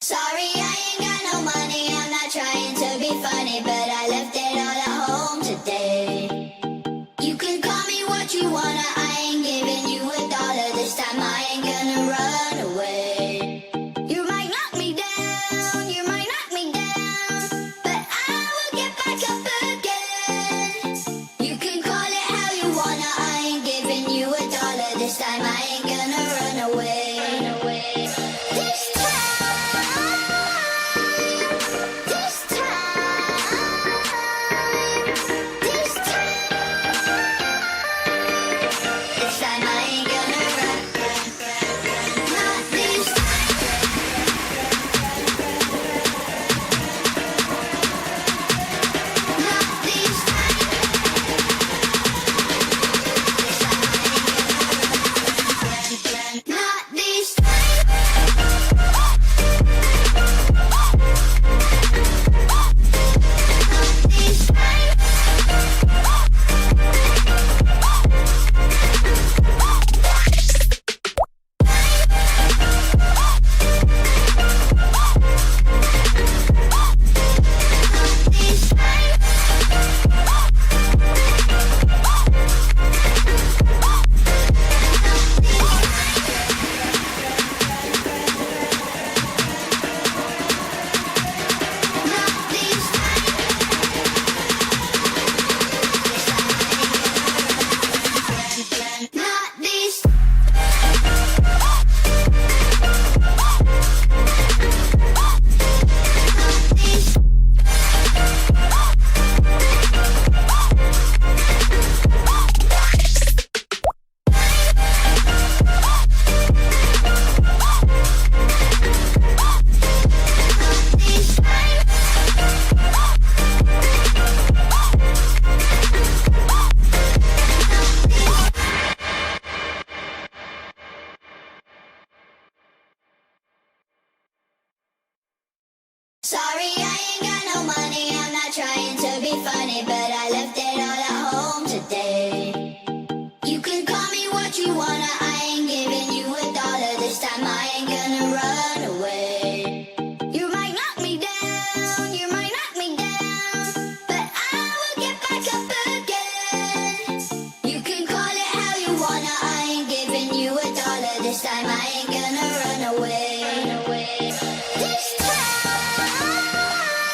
Sorry, I ain't got no money. I'm not trying to be funny, but I left it all at home today. You can call me what you wanna. I ain't giving you $1 this time. I ain't gonna run away. You might knock me down, you might knock me down, but I will get back up again. You can call it how you wanna. I ain't giving you $1 this time. I ain't gonna run away. This time, this time, this time I ain't gonna run. Not this not this not this not this Sorry, I ain't got no money. I'm not trying to be funny, but I left it all at home today. You can call me what you wanna.